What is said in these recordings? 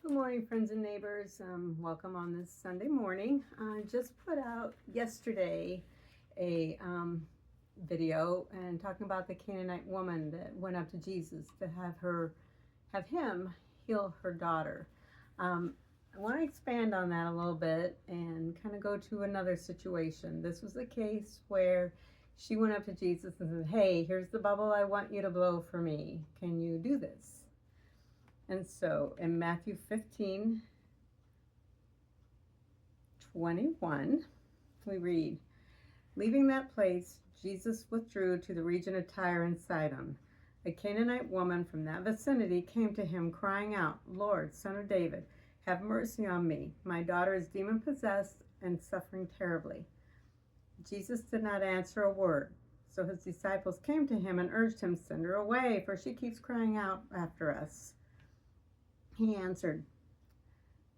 Good morning, friends and neighbors. Welcome on this Sunday morning. I just put out yesterday a video and talking about the Canaanite woman that went up to Jesus to have him heal her daughter. I want to expand on that a little bit and kind of go to another situation. This was a case where she went up to Jesus and said, "Hey, here's the bubble I want you to blow for me. Can you do this?" And so in Matthew 15:21, we read, "Leaving that place, Jesus withdrew to the region of Tyre and Sidon. A Canaanite woman from that vicinity came to him, crying out, 'Lord, Son of David, have mercy on me. My daughter is demon-possessed and suffering terribly.' Jesus did not answer a word. So his disciples came to him and urged him, 'Send her away, for she keeps crying out after us.' He answered,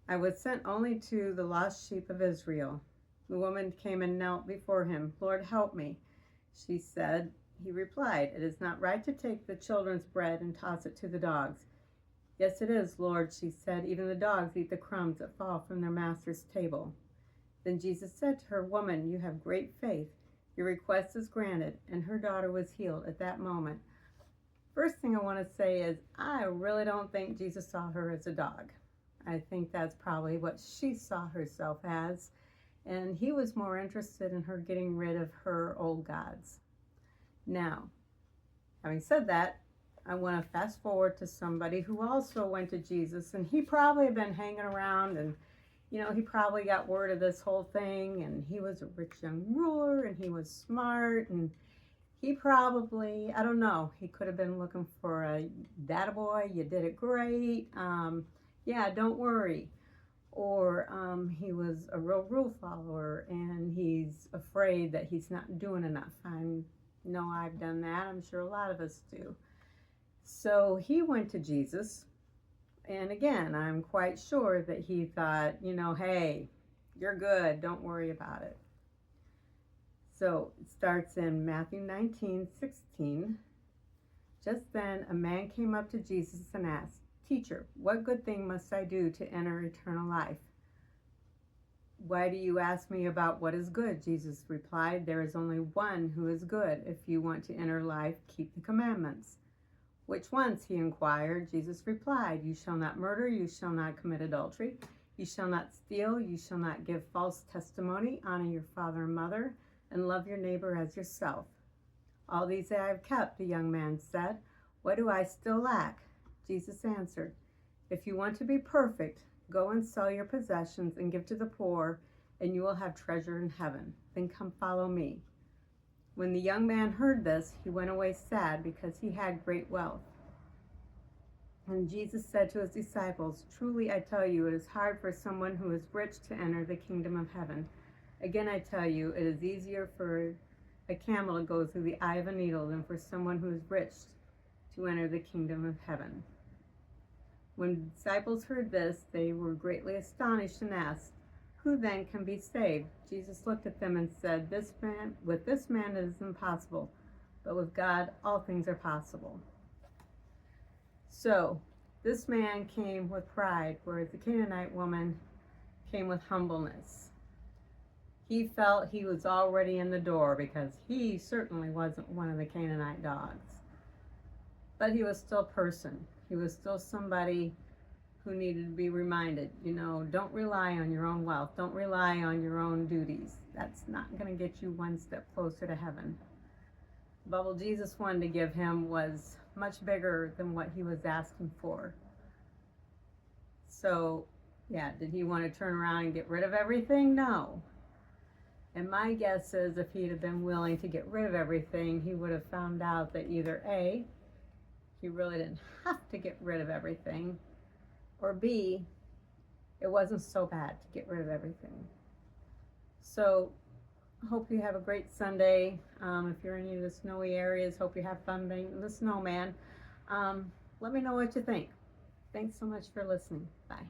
'I was sent only to the lost sheep of Israel.' The woman came and knelt before him. 'Lord, help me,' she said. He replied, 'It is not right to take the children's bread and toss it to the dogs.' 'Yes, it is, Lord,' she said. 'Even the dogs eat the crumbs that fall from their master's table.' Then Jesus said to her, 'Woman, you have great faith. Your request is granted,' and her daughter was healed at that moment. First thing I want to say is I really don't think Jesus saw her as a dog. I think that's probably what she saw herself as, and he was more interested in her getting rid of her old gods. Now, having said that, I want to fast forward to somebody who also went to Jesus, and he probably had been hanging around, and he probably got word of this whole thing, and he was a rich young ruler, and he was smart, and he probably, I don't know, he could have been looking for a "that boy, you did it great, yeah, don't worry." Or he was a real rule follower and he's afraid that he's not doing enough. I know I've done that. I'm sure a lot of us do. So he went to Jesus, and again, I'm quite sure that he thought, "Hey, you're good, don't worry about it." So it starts in Matthew 19:16. Just then a man came up to Jesus and asked, "Teacher, what good thing must I do to enter eternal life?" "Why do you ask me about what is good?" Jesus replied. "There is only one who is good. If you want to enter life, keep the commandments." "Which ones?" he inquired. Jesus replied, "You shall not murder, you shall not commit adultery, you shall not steal, you shall not give false testimony, honor your father and mother, and love your neighbor as yourself." "All these I have kept," the young man said. "What do I still lack?" Jesus answered, "If you want to be perfect, go and sell your possessions and give to the poor, and you will have treasure in heaven. Then come follow me." When the young man heard this, he went away sad because he had great wealth. And Jesus said to his disciples, "Truly I tell you, it is hard for someone who is rich to enter the kingdom of heaven. Again, I tell you, it is easier for a camel to go through the eye of a needle than for someone who is rich to enter the kingdom of heaven." When the disciples heard this, they were greatly astonished and asked, "Who then can be saved?" Jesus looked at them and said, "With this man it is impossible, but with God all things are possible." So this man came with pride, whereas the Canaanite woman came with humbleness. He felt he was already in the door because he certainly wasn't one of the Canaanite dogs. But he was still a person. He was still somebody who needed to be reminded, don't rely on your own wealth. Don't rely on your own duties. That's not going to get you one step closer to heaven. The bubble Jesus wanted to give him was much bigger than what he was asking for. So, yeah, did he want to turn around and get rid of everything? No. And my guess is if he'd have been willing to get rid of everything, he would have found out that either A, he really didn't have to get rid of everything, or B, it wasn't so bad to get rid of everything. So I hope you have a great Sunday. If you're in any of the snowy areas, hope you have fun being the snowman. Let me know what you think. Thanks so much for listening. Bye.